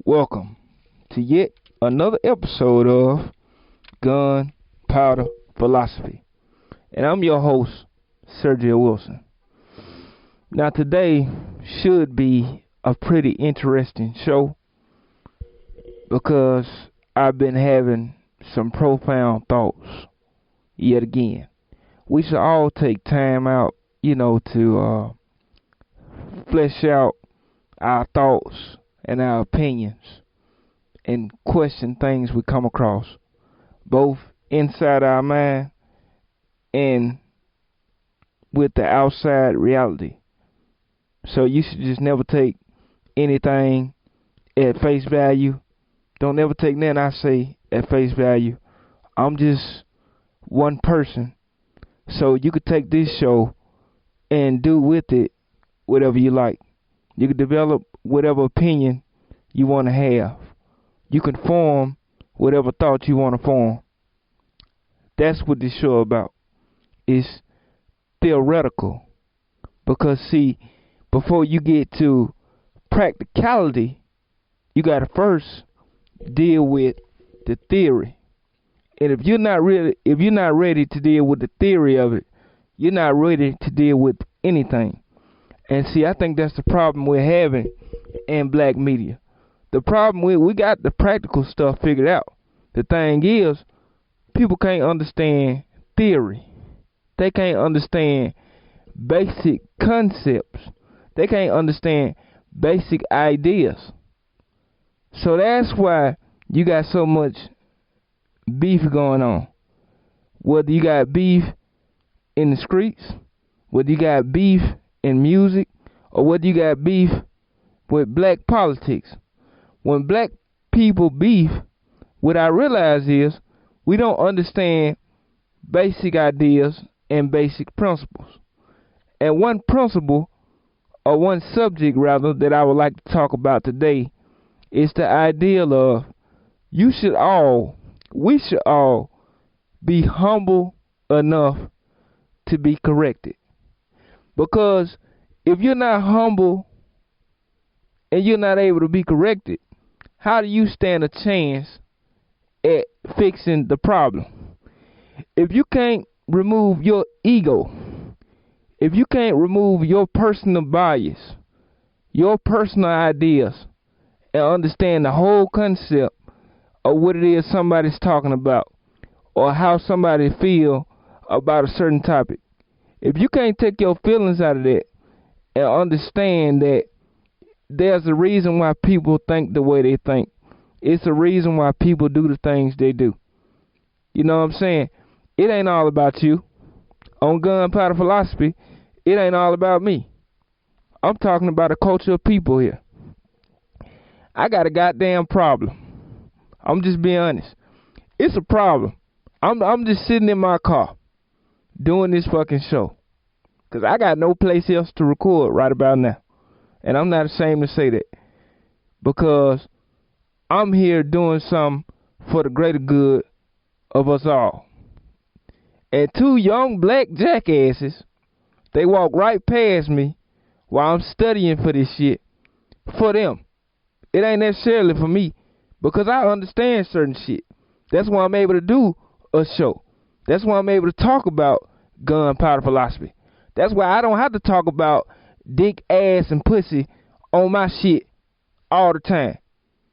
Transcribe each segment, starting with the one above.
Welcome to yet another episode of Gunpowder Philosophy. And I'm your host, Sergio Wilson. Now today should be a pretty interesting show because I've been having some profound thoughts yet again. We should all take time out, to flesh out our thoughts and our opinions and question things we come across, both inside our mind and with the outside reality. So you should just never take anything at face value. Don't ever take nothing I say at face value. I'm just one person. So you could take this show and do with it whatever you like. You can develop whatever opinion you want to have. You can form whatever thought you want to form. That's what this show about. It's theoretical. Because see, before you get to practicality, you got to first deal with the theory. And if you're not ready to deal with the theory of it, you're not ready to deal with anything. And see, I think that's the problem we're having in black media. The problem we got the practical stuff figured out. The thing is, people can't understand theory. They can't understand basic concepts. They can't understand basic ideas. So that's why you got so much beef going on. Whether you got beef in the streets, whether you got beef in music, or whether you got beef with black politics. When black people beef, what I realize is we don't understand basic ideas and basic principles. And one principle, or one subject rather, that I would like to talk about today is the ideal of we should all be humble enough to be corrected. Because if you're not humble and you're not able to be corrected, how do you stand a chance at fixing the problem? If you can't remove your ego, if you can't remove your personal bias, your personal ideas, and understand the whole concept of what it is somebody's talking about, or how somebody feel about a certain topic, if you can't take your feelings out of that and understand that there's a reason why people think the way they think, it's a reason why people do the things they do. You know what I'm saying? It ain't all about you. On Gunpowder Philosophy, it ain't all about me. I'm talking about a culture of people here. I got a goddamn problem. I'm just being honest. It's a problem. I'm just sitting in my car doing this fucking show. Because I got no place else to record right about now. And I'm not ashamed to say that. Because I'm here doing something for the greater good of us all. And two young black jackasses, they walk right past me while I'm studying for this shit. For them. It ain't necessarily for me. Because I understand certain shit. That's why I'm able to do a show. That's why I'm able to talk about Gunpowder Philosophy. That's why I don't have to talk about dick, ass, and pussy on my shit all the time.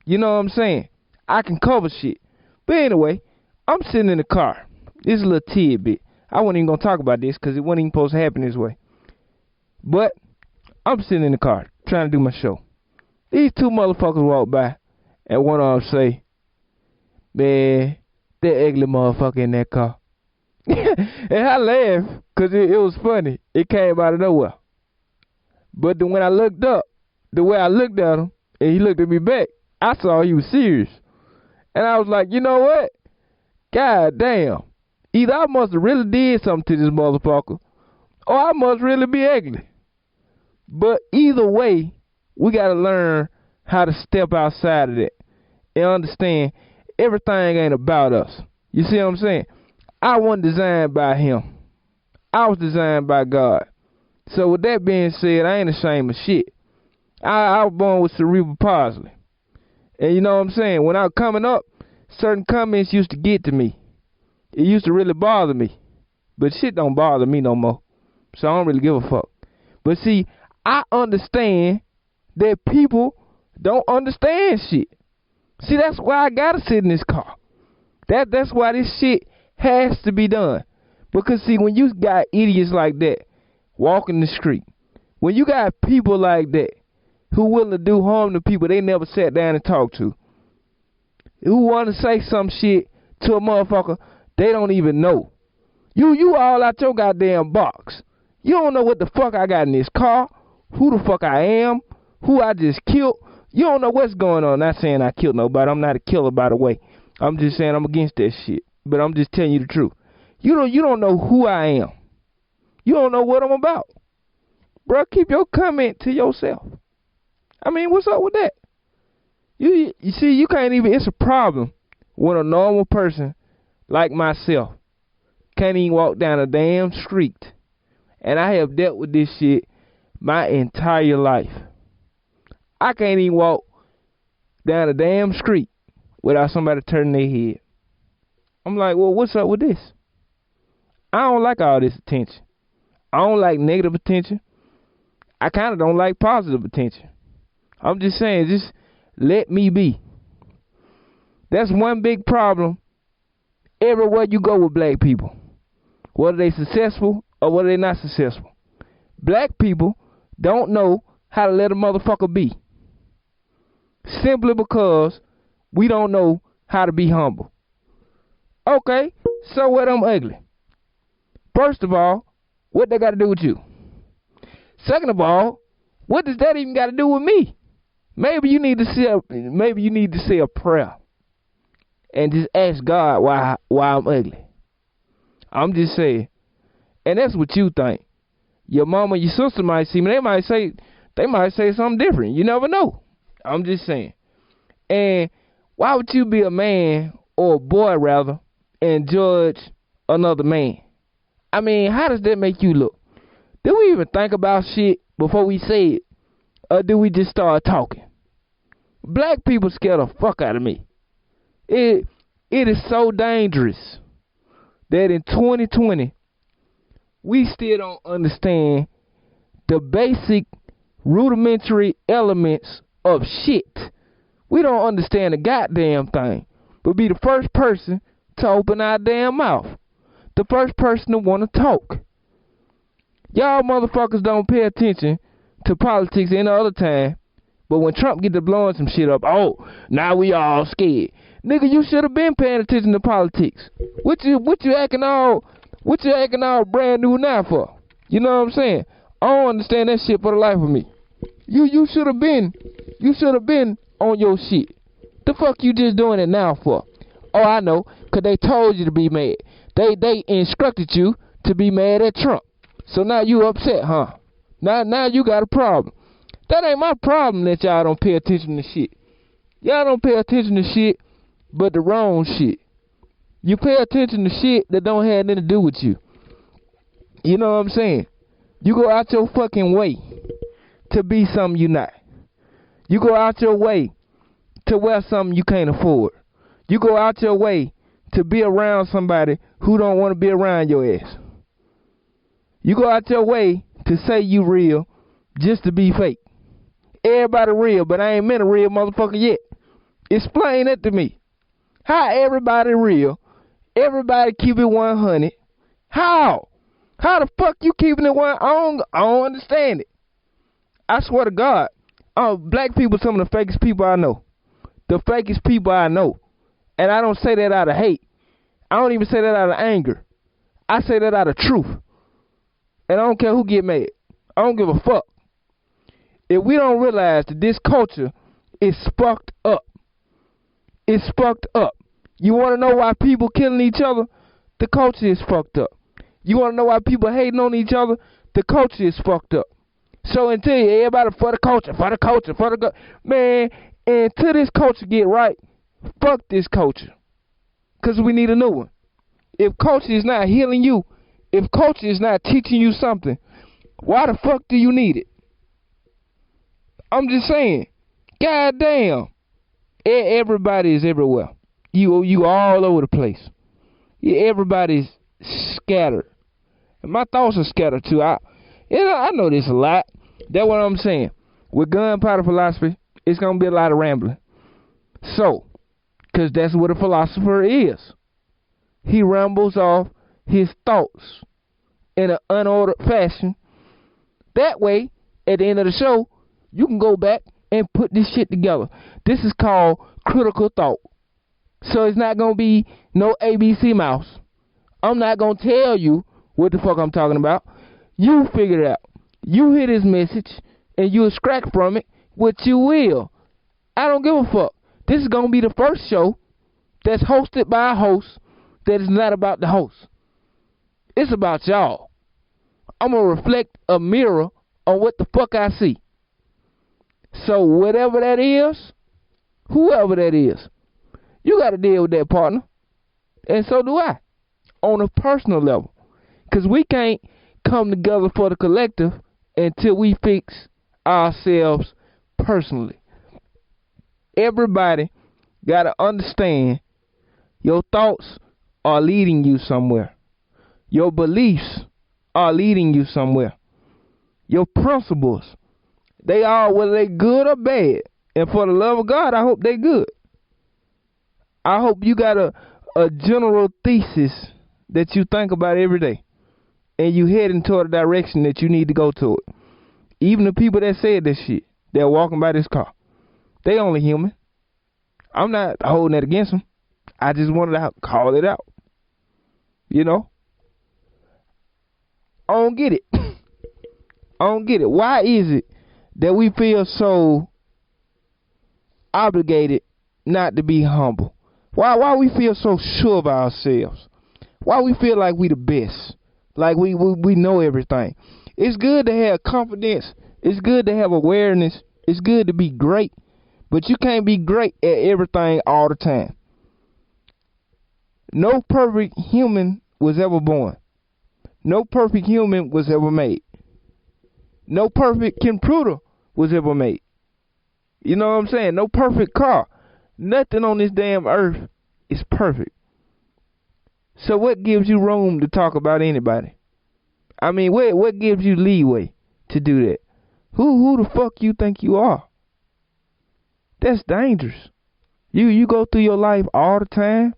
You know what I'm saying? I can cover shit. But anyway, I'm sitting in the car. This is a little tidbit. I wasn't even going to talk about this because it wasn't even supposed to happen this way. But I'm sitting in the car trying to do my show. These two motherfuckers walk by and one of them say, "Man, that ugly motherfucker in that car." And I laughed because it was funny. It came out of nowhere. But then when I looked up, the way I looked at him, and he looked at me back, I saw he was serious. And I was like, you know what? God damn. Either I must have really did something to this motherfucker, or I must really be ugly. But either way, we got to learn how to step outside of that and understand everything ain't about us. You see what I'm saying? I wasn't designed by him. I was designed by God. So with that being said, I ain't ashamed of shit. I was born with cerebral palsy. And you know what I'm saying? When I was coming up, certain comments used to get to me. It used to really bother me. But shit don't bother me no more. So I don't really give a fuck. But see, I understand that people don't understand shit. See, that's why I gotta sit in this car. That's why this shit has to be done. Because see, when you got idiots like that walking the street, when you got people like that who willing to do harm to people they never sat down and talked to, who want to say some shit to a motherfucker they don't even know. You all out your goddamn box. You don't know what the fuck I got in this car, who the fuck I am, who I just killed. You don't know what's going on. Not saying I killed nobody. I'm not a killer, by the way. I'm just saying I'm against that shit. But I'm just telling you the truth. You don't know who I am. You don't know what I'm about. Bro, keep your comment to yourself. I mean, what's up with that? You see, you can't even, it's a problem when a normal person like myself can't even walk down a damn street. And I have dealt with this shit my entire life. I can't even walk down a damn street without somebody turning their head. I'm like, well, what's up with this? I don't like all this attention. I don't like negative attention. I kind of don't like positive attention. I'm just saying, just let me be. That's one big problem everywhere you go with black people. Whether they successful or whether they not successful. Black people don't know how to let a motherfucker be. Simply because we don't know how to be humble. Okay, so what, I'm ugly. First of all, what they got to do with you? Second of all, what does that even got to do with me? Maybe you need to say a prayer and just ask God why I'm ugly. I'm just saying. And that's what you think. Your mama, your sister might see me. They might say something different. You never know. I'm just saying. And why would you be a man, or a boy rather, and judge another man? I mean, how does that make you look? Do we even think about shit before we say it? Or do we just start talking? Black people scare the fuck out of me. It is so dangerous that in 2020, we still don't understand the basic rudimentary elements of shit. We don't understand the goddamn thing, but be the first person to open our damn mouth. The first person to want to talk. Y'all motherfuckers don't pay attention to politics any other time, but when Trump get to blowing some shit up, oh, now we all scared. Nigga, you should have been paying attention to politics. What you acting all brand new now for? You know what I'm saying? I don't understand that shit for the life of me. You should have been on your shit. The fuck you just doing it now for? Oh, I know, 'cause they told you to be mad. They instructed you to be mad at Trump. So now you upset, huh? Now you got a problem. That ain't my problem that y'all don't pay attention to shit. Y'all don't pay attention to shit but the wrong shit. You pay attention to shit that don't have nothing to do with you. You know what I'm saying? You go out your fucking way to be something you not. You go out your way to wear something you can't afford. You go out your way to be around somebody who don't want to be around your ass. You go out your way to say you real just to be fake. Everybody real, but I ain't met a real motherfucker yet. Explain that to me. How everybody real? Everybody keep it 100. How? How the fuck you keeping it 100? I don't understand it. I swear to God, black people some of the fakest people I know. The fakest people I know. And I don't say that out of hate. I don't even say that out of anger. I say that out of truth. And I don't care who get mad. I don't give a fuck. If we don't realize that this culture is fucked up. It's fucked up. You want to know why people killing each other? The culture is fucked up. You want to know why people hating on each other? The culture is fucked up. So until everybody for the culture, man, until this culture get right, fuck this culture. Because we need a new one. If culture is not healing you, if culture is not teaching you something, why the fuck do you need it? I'm just saying, goddamn. Everybody is everywhere. You all over the place. Everybody's scattered. And my thoughts are scattered too. I know this a lot. That's what I'm saying. With gunpowder philosophy, it's going to be a lot of rambling. So, because that's what a philosopher is. He rambles off his thoughts in an unordered fashion. That way, at the end of the show, you can go back and put this shit together. This is called critical thought. So it's not going to be no ABC mouse. I'm not going to tell you what the fuck I'm talking about. You figure it out. You hear this message and you extract from it what you will. I don't give a fuck. This is going to be the first show that's hosted by a host that is not about the host. It's about y'all. I'm going to reflect a mirror on what the fuck I see. So whatever that is, whoever that is, you got to deal with that, partner. And so do I, on a personal level. Because we can't come together for the collective until we fix ourselves personally. Everybody got to understand your thoughts are leading you somewhere. Your beliefs are leading you somewhere. Your principles, they are, whether they good or bad. And for the love of God, I hope they good. I hope you got a general thesis that you think about every day. And you heading toward the direction that you need to go to it. Even the people that said this shit, they're walking by this car. They only human. I'm not holding that against them. I just wanted to call it out. You know? I don't get it. I don't get it. Why is it that we feel so obligated not to be humble? Why we feel so sure of ourselves? Why we feel like we the best? Like we know everything. It's good to have confidence. It's good to have awareness. It's good to be great. But you can't be great at everything all the time. No perfect human was ever born. No perfect human was ever made. No perfect computer was ever made. You know what I'm saying? No perfect car. Nothing on this damn earth is perfect. So what gives you room to talk about anybody? I mean, what gives you leeway to do that? Who the fuck you think you are? That's dangerous. You go through your life all the time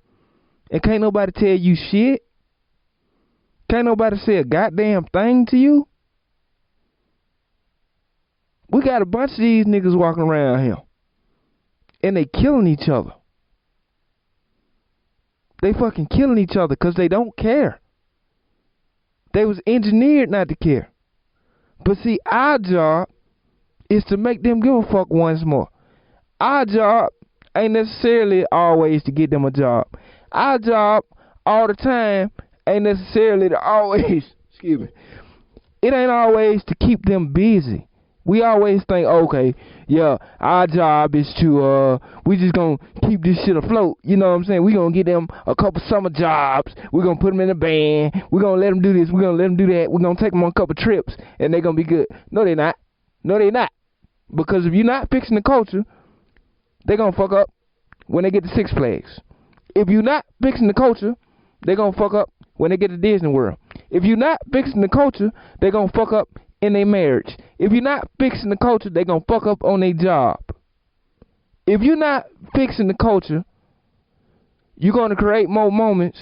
and can't nobody tell you shit. Can't nobody say a goddamn thing to you. We got a bunch of these niggas walking around here. And they killing each other. They fucking killing each other because they don't care. They was engineered not to care. But see, our job is to make them give a fuck once more. Our job ain't necessarily always to get them a job. Our job all the time ain't necessarily to always, excuse me, it ain't always to keep them busy. We always think, okay, yeah, our job is to, we just gonna keep this shit afloat. You know what I'm saying? We gonna get them a couple summer jobs. We gonna put them in a band. We gonna let them do this. We gonna let them do that. We gonna take them on a couple trips, and they gonna be good. No, they not. No, they not. Because if you're not fixing the culture, they gonna fuck up when they get to Six Flags. If you're not fixing the culture, they gonna fuck up when they get to Disney World. If you're not fixing the culture, they gonna fuck up in their marriage. If you're not fixing the culture, they gonna fuck up on their job. If you're not fixing the culture, you're gonna create more moments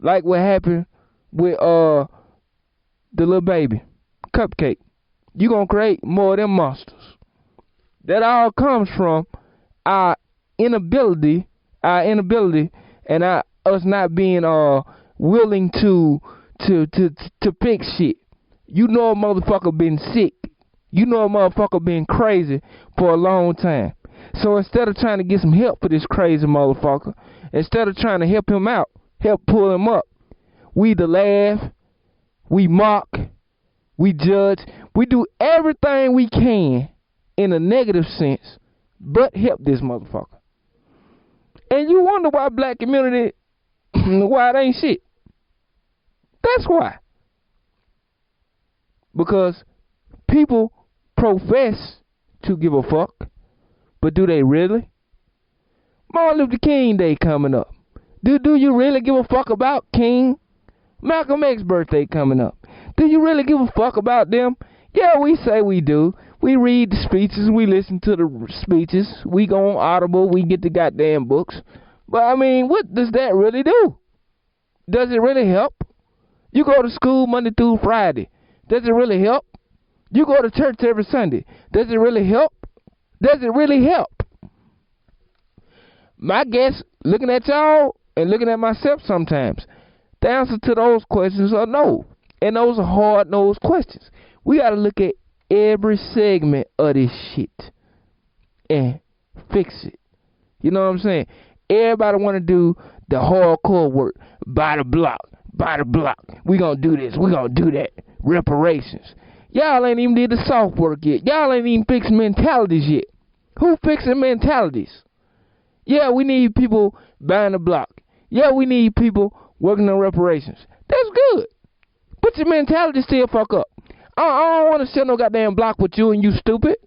like what happened with the little baby Cupcake. You're gonna create more of them monsters. That all comes from our inability and us not being willing to fix shit. You know a motherfucker been sick. You know a motherfucker been crazy for a long time. So instead of trying to get some help for this crazy motherfucker, instead of trying to help him out, help pull him up, we either laugh, we mock, we judge, we do everything we can in a negative sense, but help this motherfucker. And you wonder why black community, why it ain't shit. That's why. Because people profess to give a fuck, but do they really? Martin Luther King Day coming up. Do you really give a fuck about King? Malcolm X's birthday coming up. Do you really give a fuck about them? Yeah, we say we do. We read the speeches, we listen to the speeches, we go on Audible, we get the goddamn books. But I mean, what does that really do? Does it really help? You go to school Monday through Friday. Does it really help? You go to church every Sunday. Does it really help? Does it really help? My guess, looking at y'all and looking at myself sometimes, the answer to those questions are no. And those are hard-nosed questions. We got to look at every segment of this shit and fix it. You know what I'm saying? Everybody want to do the hardcore work. By the block. We gonna do this. We gonna do that. Reparations. Y'all ain't even did the soft work yet. Y'all ain't even fixed mentalities yet. Who fixing mentalities? Yeah, we need people buying the block. Yeah, we need people working on reparations. That's good. But your mentality still fuck up. I don't want to sell no goddamn block with you and you stupid.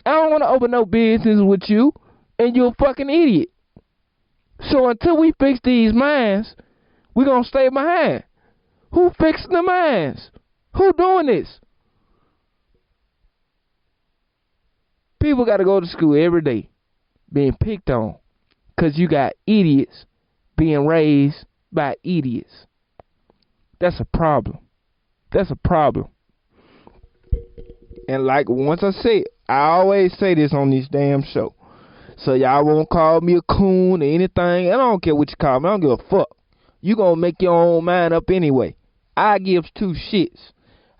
I don't want to open no business with you and you a fucking idiot. So until we fix these minds, we gonna stay behind. Who fixing the minds? Who doing this? People gotta go to school every day being picked on because you got idiots being raised by idiots. That's a problem. That's a problem. And like once I say, I always say this on this damn show. So y'all won't call me a coon or anything. I don't care what you call me. I don't give a fuck. You gonna make your own mind up anyway. I gives two shits.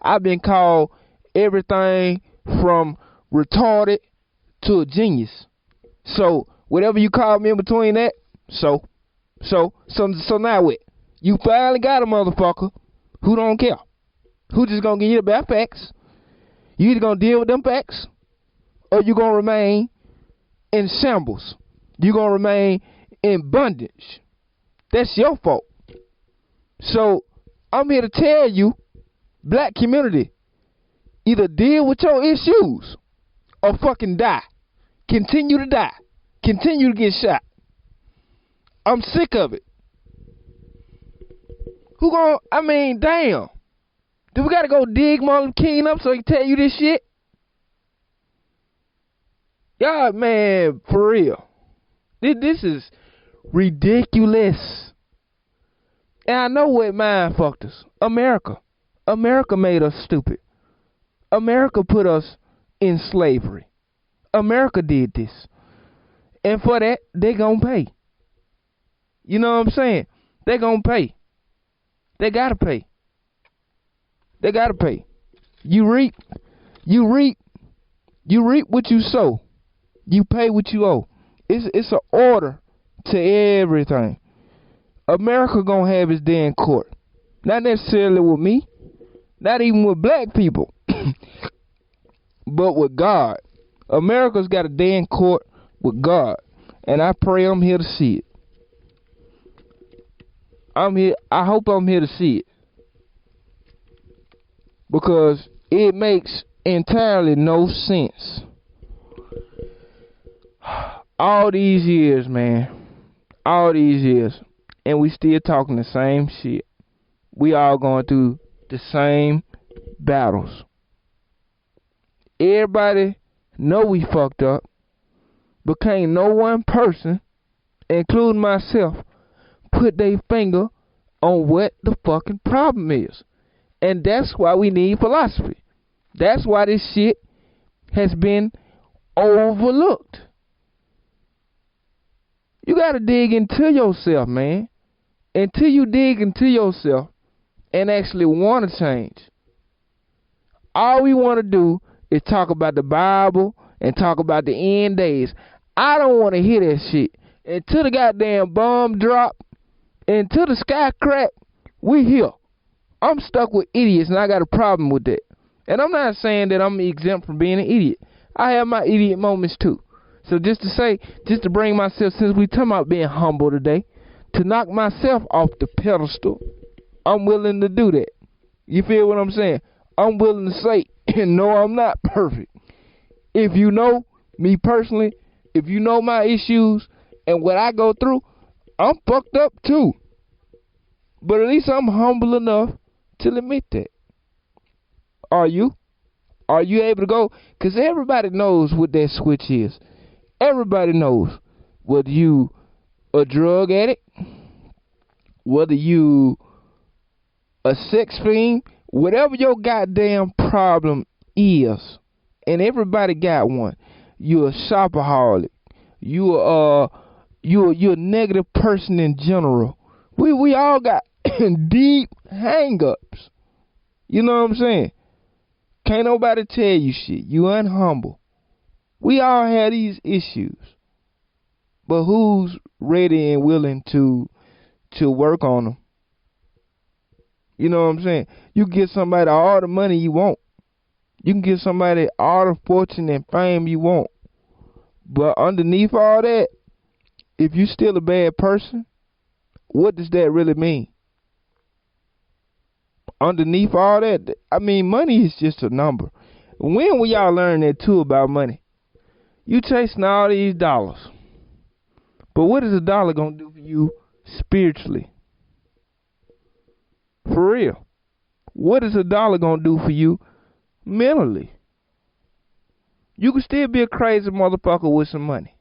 I've been called everything from retarded to a genius. So whatever you call me in between that, so now what? You finally got a motherfucker who don't care. Who just gonna give you the bad facts. You either gonna deal with them facts or you gonna remain in shambles. You gonna remain in bondage. That's your fault. So I'm here to tell you, black community, either deal with your issues or fucking die. Continue to die. Continue to get shot. I'm sick of it. Damn. Do we gotta go dig Martin King up so he can tell you this shit? Y'all, man, for real. This is ridiculous. And I know what mind fucked us. America. America made us stupid. America put us in slavery. America did this. And for that, they gonna pay. You know what I'm saying? They gonna pay. They gotta pay. They gotta pay. You reap what you sow. You pay what you owe. It's an order to everything. America gonna have its day in court. Not necessarily with me. Not even with black people. But with God. America's got a day in court with God. And I pray I'm here to see it. I hope I'm here to see it. Because it makes entirely no sense. All these years, man. All these years. And we still talking the same shit. We all going through the same battles. Everybody know we fucked up. But can't no one person, including myself, put their finger on what the fucking problem is. And that's why we need philosophy. That's why this shit has been overlooked. You gotta dig into yourself, man. Until you dig into yourself and actually want to change. All we want to do is talk about the Bible and talk about the end days. I don't want to hear that shit. Until the goddamn bomb drop, until the sky crack, we here. I'm stuck with idiots and I got a problem with that. And I'm not saying that I'm exempt from being an idiot. I have my idiot moments too. So just to bring myself, since we talking about being humble today, to knock myself off the pedestal, I'm willing to do that. You feel what I'm saying? I'm willing to say, no, I'm not perfect. If you know me personally, if you know my issues, And what I go through, I'm fucked up too. But at least I'm humble enough to admit that. Are you? Are you able to go? Because everybody knows what that switch is. Everybody knows. Whether you a drug addict, whether you a sex fiend, whatever your goddamn problem is, and everybody got one. You a shopaholic. You're a negative person in general. We all got deep hang-ups. You know what I'm saying? Can't nobody tell you shit. You unhumble. We all have these issues. But who's ready and willing to work on them? You know what I'm saying? You can give somebody all the money you want. You can give somebody all the fortune and fame you want. But underneath all that, if you still a bad person, what does that really mean? Underneath all that, I mean, money is just a number. When will y'all learn that too about money? You chasing all these dollars. But what is a dollar going to do for you spiritually? For real. What is a dollar going to do for you mentally? You can still be a crazy motherfucker with some money.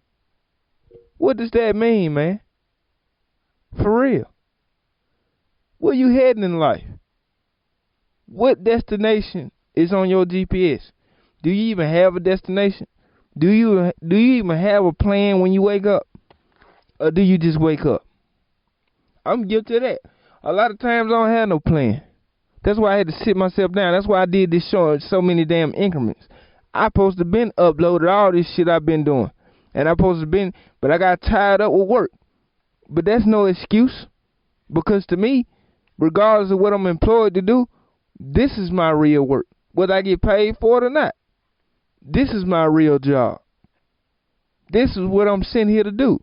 What does that mean, man? For real. Where you heading in life? What destination is on your GPS? Do you even have a destination? Do you even have a plan when you wake up? Or do you just wake up? I'm guilty of that. A lot of times I don't have no plan. That's why I had to sit myself down. That's why I did this show in so many damn increments. I supposed to been uploaded all this shit I've been doing. And I supposed to been, but I got tied up with work. But that's no excuse. Because to me, regardless of what I'm employed to do, this is my real work. Whether I get paid for it or not. This is my real job. This is what I'm sent here to do.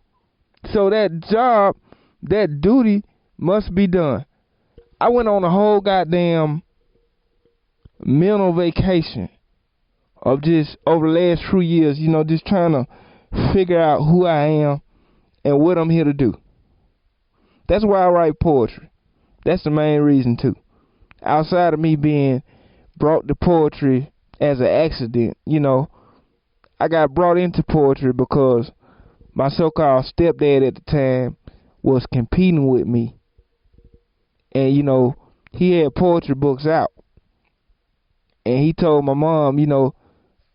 So that job, that duty must be done. I went on a whole goddamn mental vacation of just over the last few years, just trying to figure out who I am and what I'm here to do. That's why I write poetry. That's the main reason too. Outside of me being brought to poetry as an accident, I got brought into poetry because my so-called stepdad at the time was competing with me. And, he had poetry books out. And he told my mom,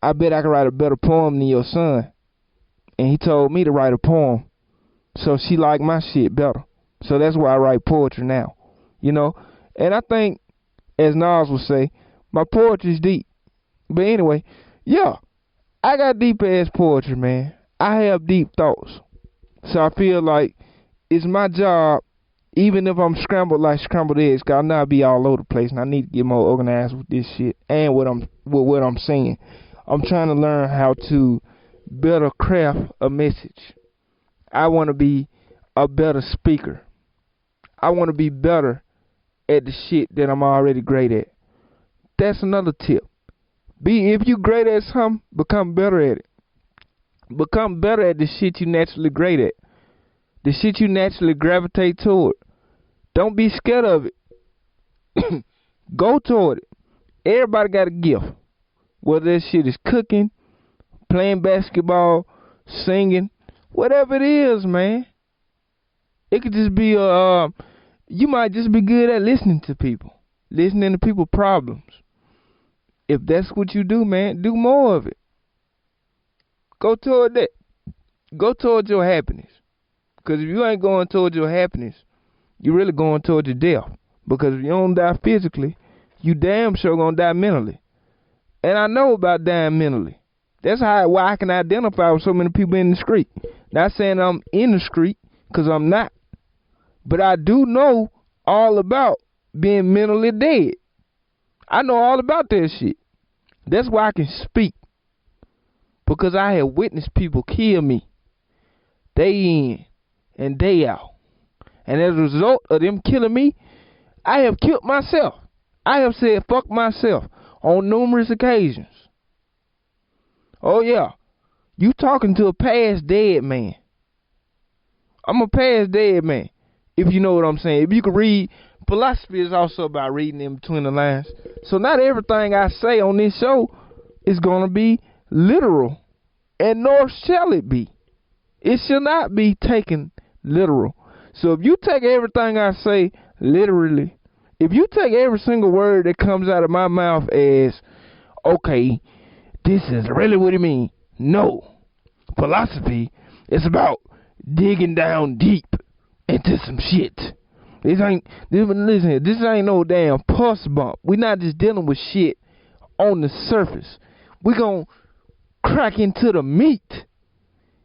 I bet I could write a better poem than your son. And he told me to write a poem. So she liked my shit better. So that's why I write poetry now. And I think, as Nas would say, my poetry's deep. But anyway, yeah, I got deep-ass poetry, man. I have deep thoughts. So I feel like it's my job, even if I'm scrambled like scrambled eggs, because I know I be all over the place, and I need to get more organized with this shit and what I'm saying. I'm trying to learn how to better craft a message. I want to be a better speaker. I want to be better at the shit that I'm already great at. That's another tip. If you great at something, become better at it. Become better at the shit you naturally great at. The shit you naturally gravitate toward. Don't be scared of it. Go toward it. Everybody got a gift. Whether that shit is cooking, playing basketball, singing, whatever it is, man. It could just be you might just be good at listening to people. Listening to people's problems. If that's what you do, man, do more of it. Go toward that. Go toward your happiness. Because if you ain't going toward your happiness, you're really going toward your death. Because if you don't die physically, you damn sure gonna die mentally. And I know about dying mentally. That's why I can identify with so many people in the street. Not saying I'm in the street, because I'm not. But I do know all about being mentally dead. I know all about that shit. That's why I can speak. Because I have witnessed people kill me day in and day out. And as a result of them killing me, I have killed myself. I have said fuck myself on numerous occasions. Oh yeah, you talking to a past dead man. I'm a past dead man, if you know what I'm saying. If you can read, philosophy is also about reading in between the lines. So not everything I say on this show is going to be literal, and nor shall it be. It shall not be taken literal. So if you take everything I say literally, if you take every single word that comes out of my mouth as, okay, this is really what it means. No. Philosophy is about digging down deep into some shit. This ain't no damn puss bump. We're not just dealing with shit on the surface. We're gonna crack into the meat.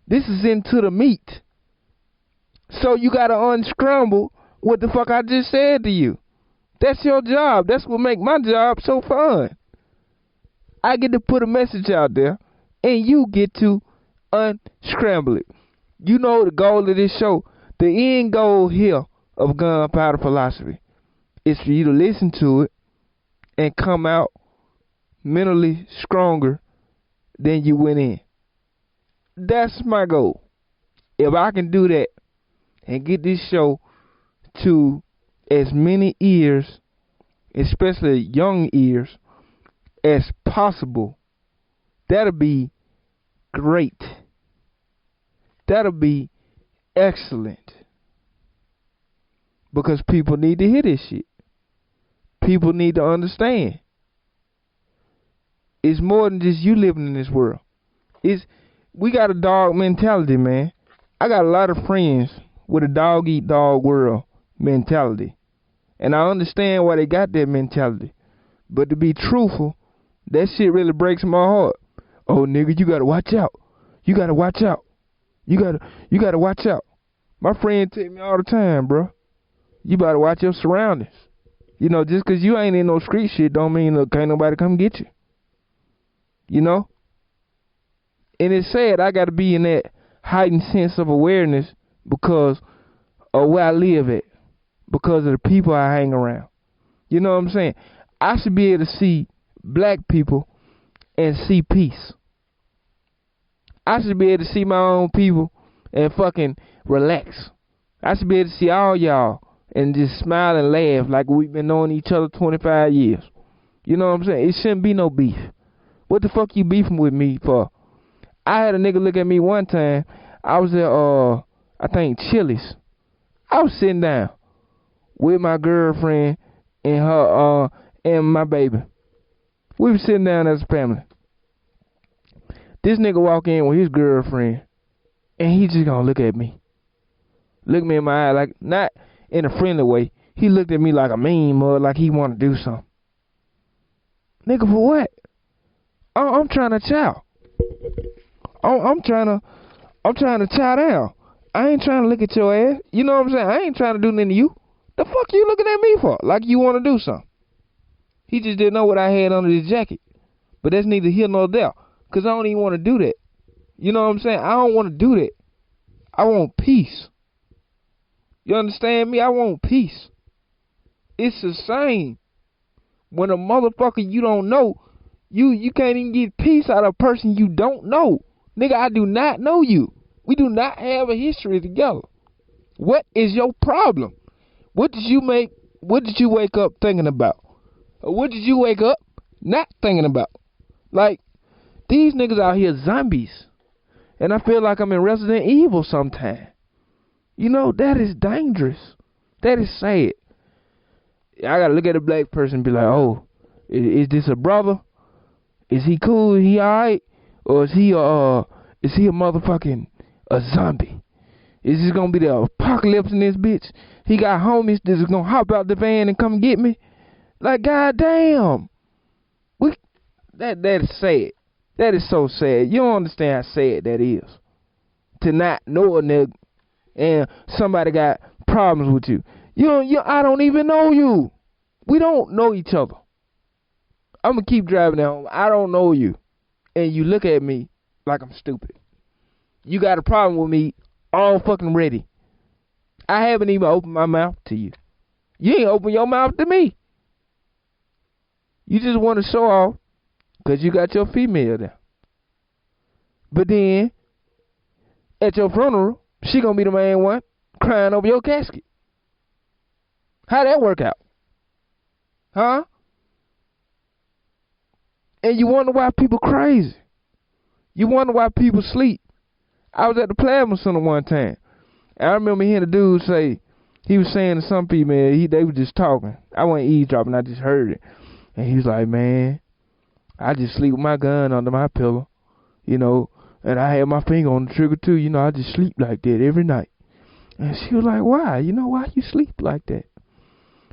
This is into the meat. So you gotta unscramble what the fuck I just said to you. That's your job. That's what make my job so fun. I get to put a message out there, and you get to unscramble it. You know the goal of this show. The end goal here of Gunpowder Philosophy is for you to listen to it and come out mentally stronger than you went in. That's my goal. If I can do that and get this show to as many ears, especially young ears, as possible, that'll be great. That'll be excellent. Because people need to hear this shit. People need to understand. It's more than just you living in this world. We got a dog mentality, man. I got a lot of friends with a dog eat dog world mentality. And I understand why they got that mentality. But to be truthful, that shit really breaks my heart. Oh, nigga, you gotta watch out. You gotta watch out. You gotta watch out. My friend tell me all the time, bro. You better watch your surroundings. You know, just cause you ain't in no street shit don't mean that can't nobody come get you. You know? And it's sad I gotta be in that heightened sense of awareness because of where I live at. Because of the people I hang around. You know what I'm saying? I should be able to see black people and see peace. I should be able to see my own people and fucking relax. I should be able to see all y'all and just smile and laugh like we've been knowing each other 25 years. You know what I'm saying? It shouldn't be no beef. What the fuck you beefing with me for? I had a nigga look at me one time. I was at, I think, Chili's. I was sitting down with my girlfriend and her, and my baby. We was sitting down as a family. This nigga walk in with his girlfriend, and he just gonna look at me. Look me in my eye, like, not in a friendly way. He looked at me like a mean mug, like he wanna do something. Nigga, for what? I'm trying to chow. I'm trying to chow down. I ain't trying to look at your ass. You know what I'm saying? I ain't trying to do nothing to you. The fuck you looking at me for? Like you want to do something. He just didn't know what I had under his jacket. But that's neither here nor there. Because I don't even want to do that. You know what I'm saying? I don't want to do that. I want peace. You understand me? I want peace. It's the same. When a motherfucker you don't know, you can't even get peace out of a person you don't know. Nigga, I do not know you. We do not have a history together. What is your problem? What did you wake up thinking about? Or what did you wake up not thinking about? Like, these niggas out here zombies. And I feel like I'm in Resident Evil sometime. You know, that is dangerous. That is sad. I gotta look at a black person and be like, oh, is this a brother? Is he cool? Is he alright? Or is he a motherfucking a zombie? Is this gonna be the apocalypse in this bitch? He got homies that's gonna hop out the van and come get me? Like, goddamn. That is sad. That is so sad. You don't understand how sad that is. To not know a nigga and somebody got problems with you. I don't even know you. We don't know each other. I'm gonna keep driving down. I don't know you. And you look at me like I'm stupid. You got a problem with me all fucking ready. I haven't even opened my mouth to you. You ain't opened your mouth to me. You just want to show off because you got your female there. But then, at your funeral, she gonna be the main one. crying over your casket. How that work out? Huh? And you wonder why people crazy. You wonder why people sleep. I was at the plasma center one time. And I remember hearing a dude say, he was saying to some people, man, they were just talking. I wasn't eavesdropping, I just heard it. And he was like, man, I just sleep with my gun under my pillow, and I had my finger on the trigger too, I just sleep like that every night. And she was like, why? Why you sleep like that?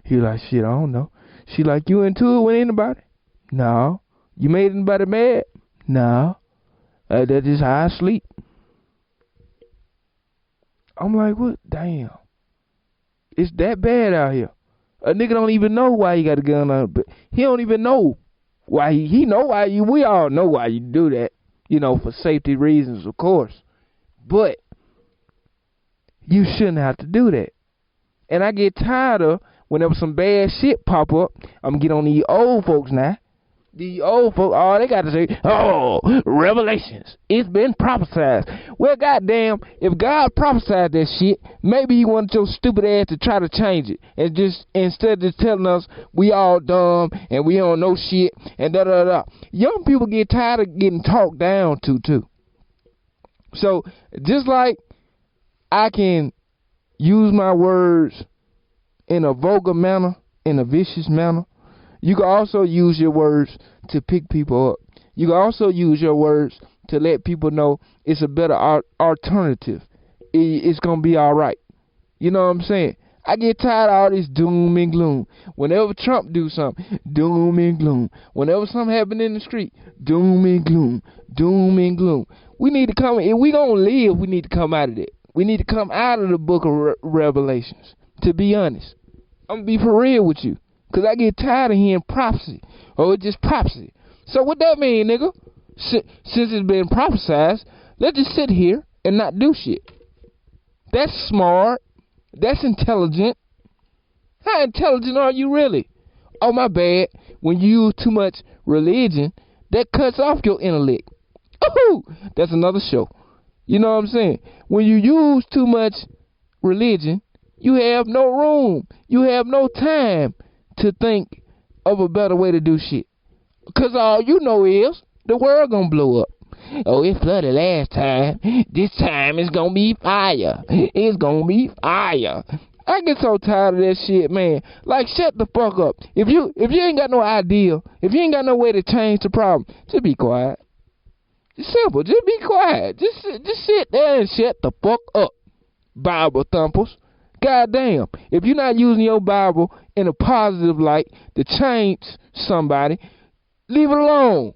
He was like, shit, I don't know. She like, you into it with anybody? No. You made anybody mad? No. That's just how I sleep. I'm like, what? Damn. It's that bad out here. A nigga don't even know why he got a gun on, but he don't even know why he know why we all know why you do that, for safety reasons, of course. But you shouldn't have to do that. And I get tired of whenever some bad shit pop up, I'm gonna get on these old folks now. The old folks, all they got to say, oh, revelations. It's been prophesied. Well, goddamn, if God prophesied that shit, maybe he wanted your stupid ass to try to change it. And just, instead of just telling us we all dumb and we don't know shit and da-da-da. Young people get tired of getting talked down to, too. So, just like I can use my words in a vulgar manner, in a vicious manner, you can also use your words to pick people up. You can also use your words to let people know it's a better alternative. It's going to be all right. You know what I'm saying? I get tired of all this doom and gloom. Whenever Trump do something, doom and gloom. Whenever something happen in the street, doom and gloom. Doom and gloom. We need to come, if we going to live, we need to come out of that. We need to come out of the book of Revelations, to be honest. I'm going to be for real with you. Because I get tired of hearing prophecy. Oh, it's just prophecy. So what that mean, nigga? Since it's been prophesied, let's just sit here and not do shit. That's smart. That's intelligent. How intelligent are you really? Oh, my bad. When you use too much religion, that cuts off your intellect. Ooh, that's another show. You know what I'm saying? When you use too much religion, you have no room. You have no time to think of a better way to do shit. Because all you know is the world gonna blow up. Oh, it flooded last time. This time it's gonna be fire. It's gonna be fire. I get so tired of that shit, man. Like, shut the fuck up. If you ain't got no idea, if you ain't got no way to change the problem, just be quiet. It's simple. Just be quiet. Just sit there and shut the fuck up, Bible thumpers. Goddamn, if you're not using your Bible in a positive light to change somebody, leave it alone.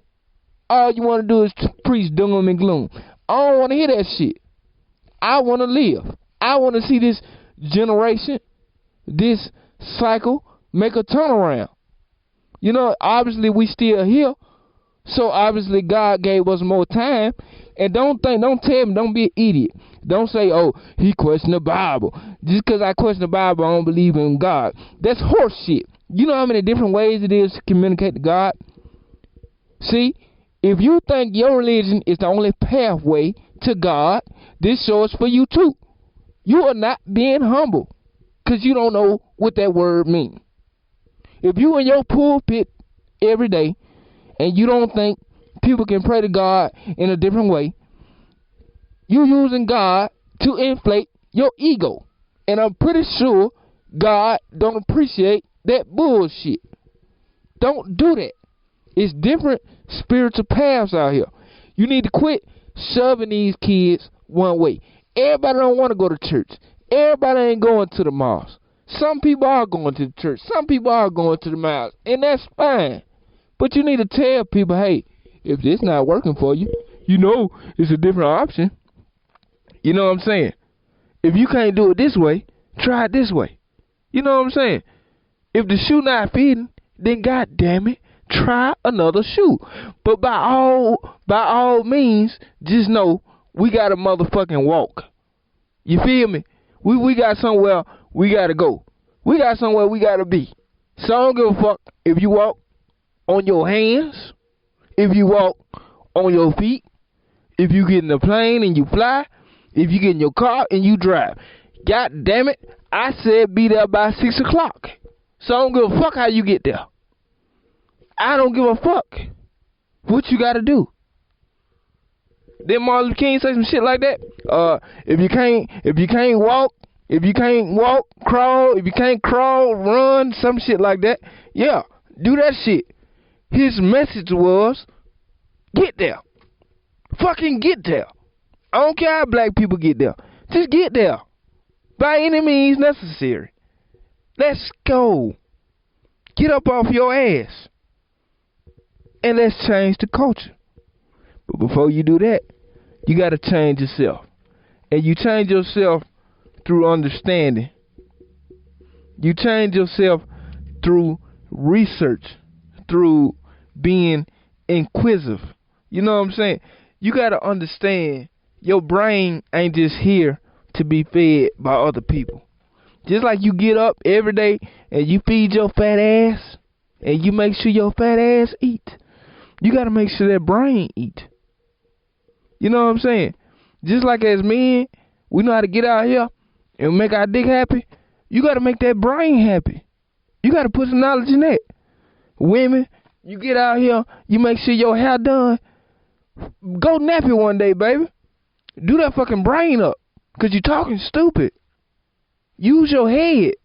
All you want to do is preach doom and gloom. I don't want to hear that shit. I want to live. I want to see this generation, this cycle, make a turnaround. Obviously we still here, so obviously God gave us more time. And don't tell me, don't be an idiot. Don't say, oh, he questioned the Bible. Just because I question the Bible, I don't believe in God. That's horse shit. You know how many different ways it is to communicate to God? See, if you think your religion is the only pathway to God, this show is for you too. You are not being humble because you don't know what that word means. If you in your pulpit every day and you don't think people can pray to God in a different way, you using God to inflate your ego. And I'm pretty sure God don't appreciate that bullshit. Don't do that. It's different spiritual paths out here. You need to quit shoving these kids one way. Everybody don't want to go to church. Everybody ain't going to the mosque. Some people are going to the church. Some people are going to the mosque. And that's fine. But you need to tell people, hey, if this not working for you, it's a different option. You know what I'm saying? If you can't do it this way, try it this way. You know what I'm saying? If the shoe not fitting, then God damn it, try another shoe. But by all means, just know we gotta motherfucking walk. You feel me? We got somewhere we gotta go. We got somewhere we gotta be. So I don't give a fuck if you walk on your hands, if you walk on your feet, if you get in a plane and you fly, if you get in your car and you drive. God damn it, I said be there by 6 o'clock. So I don't give a fuck how you get there. I don't give a fuck what you gotta do. Then Martin Luther King say some shit like that. If you can't walk, crawl. If you can't crawl, run, some shit like that. Yeah, do that shit. His message was, get there. Fucking get there. I don't care how black people get there. Just get there. By any means necessary. Let's go. Get up off your ass. And let's change the culture. But before you do that, you got to change yourself. And you change yourself through understanding. You change yourself through research, through being inquisitive. You know what I'm saying? You got to understand your brain ain't just here to be fed by other people. Just like you get up every day and you feed your fat ass and you make sure your fat ass eat. You got to make sure that brain eat. You know what I'm saying? Just like as men, we know how to get out here and make our dick happy. You got to make that brain happy. You got to put some knowledge in that. Women, you get out here, you make sure your hair done. Go nappy one day, baby. Do that fucking brain up. Because you talking stupid. Use your head.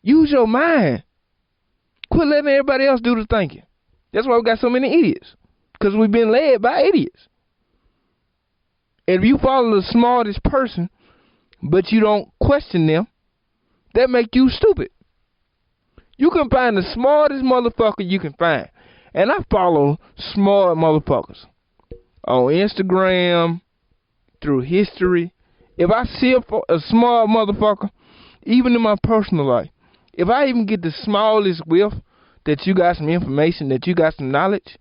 Use your mind. Quit letting everybody else do the thinking. That's why we got so many idiots. Because we've been led by idiots. And if you follow the smartest person, but you don't question them, that make you stupid. You can find the smartest motherfucker you can find. And I follow smart motherfuckers. On Instagram, through history. If I see a smart motherfucker, even in my personal life, if I even get the smallest whiff that you got some information, that you got some knowledge,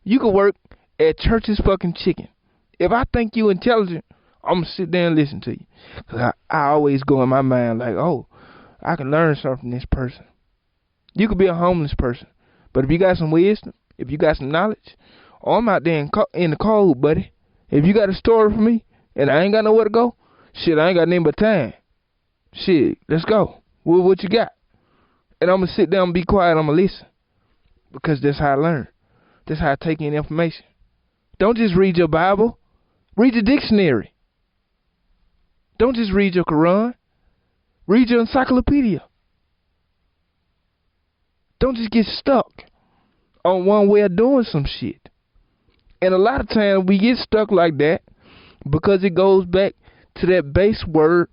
you can work at Church's fucking Chicken. If I think you intelligent, I'm going to sit there and listen to you. Because I always go in my mind like, oh, I can learn something from this person. You could be a homeless person. But if you got some wisdom, if you got some knowledge, oh, I'm out there in the cold, buddy. If you got a story for me and I ain't got nowhere to go, shit, I ain't got nothing but time. Shit, let's go. What you got? And I'm going to sit down and be quiet. I'm going to listen. Because that's how I learn. That's how I take in information. Don't just read your Bible. Read your dictionary. Don't just read your Quran. Read your encyclopedia. Don't just get stuck on one way of doing some shit. And a lot of times we get stuck like that because it goes back to that base word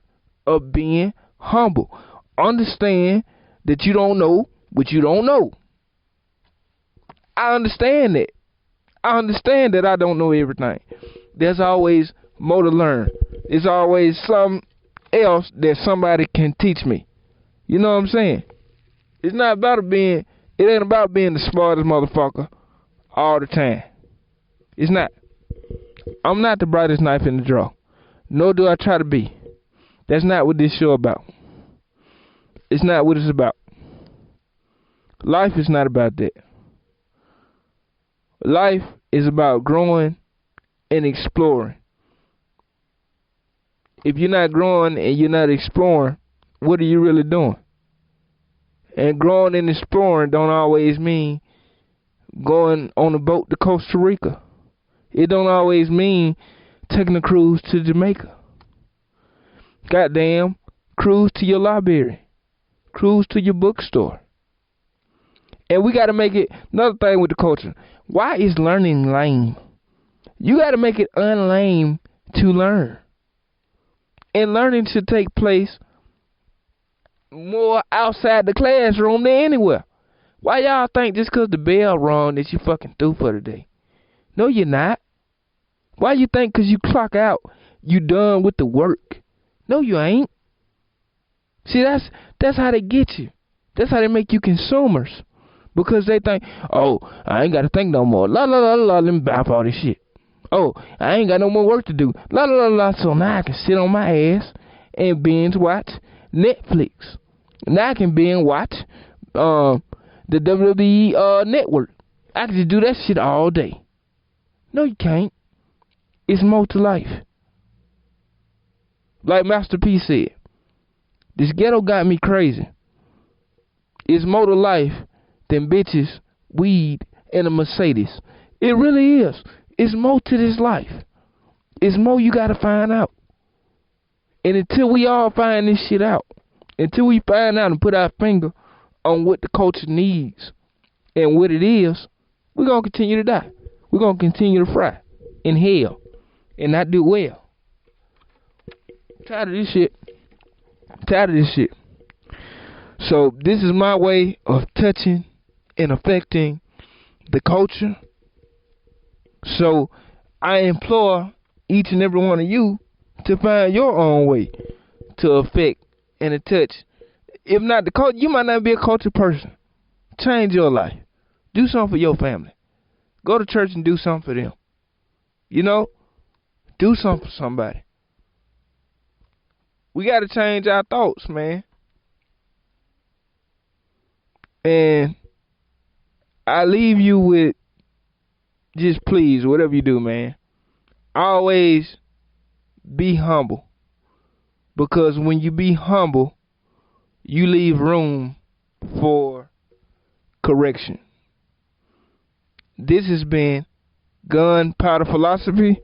of being humble. Understand that you don't know what you don't know. I understand that. I understand that I don't know everything. There's always more to learn. There's always something else that somebody can teach me. You know what I'm saying? It ain't about being the smartest motherfucker all the time. It's not. I'm not the brightest knife in the drawer. Nor do I try to be. That's not what this show about. It's not what it's about. Life is not about that. Life is about growing and exploring. If you're not growing and you're not exploring, what are you really doing? And growing and exploring don't always mean going on a boat to Costa Rica. It don't always mean taking a cruise to Jamaica. Goddamn, cruise to your library. Cruise to your bookstore. And we got to make it, another thing with the culture, why is learning lame? You got to make it unlame to learn. And learning should take place more outside the classroom than anywhere. Why y'all think just because the bell rung that you fucking through for the day? No, you're not. Why you think because you clock out, you done with the work? No, you ain't. See, that's how they get you. That's how they make you consumers. Because they think, oh, I ain't got to think no more. La, la, la, la, let me buy up all this shit. Oh, I ain't got no more work to do. La, la, la, la, so now I can sit on my ass and binge watch Netflix. Now I can binge watch the WWE network. I can just do that shit all day. No, you can't. It's more to life. Like Master P said, this ghetto got me crazy. It's more to life than bitches, weed, and a Mercedes. It really is. It's more to this life. It's more you gotta find out. And until we all find this shit out, until we find out and put our finger on what the culture needs and what it is, we're gonna continue to die. We're gonna continue to fry in hell and not do well. Tired of this shit. Tired of this shit. So this is my way of touching and affecting the culture. So I implore each and every one of you to find your own way to affect and to touch. If not the culture, you might not be a culture person. Change your life. Do something for your family. Go to church and do something for them. You know? Do something for somebody. We got to change our thoughts, man. And I leave you with, just please, whatever you do, man, always be humble. Because when you be humble, you leave room for correction. This has been Gunpowder Philosophy,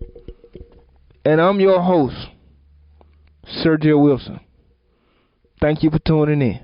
and I'm your host, Sergio Wilson. Thank you for tuning in.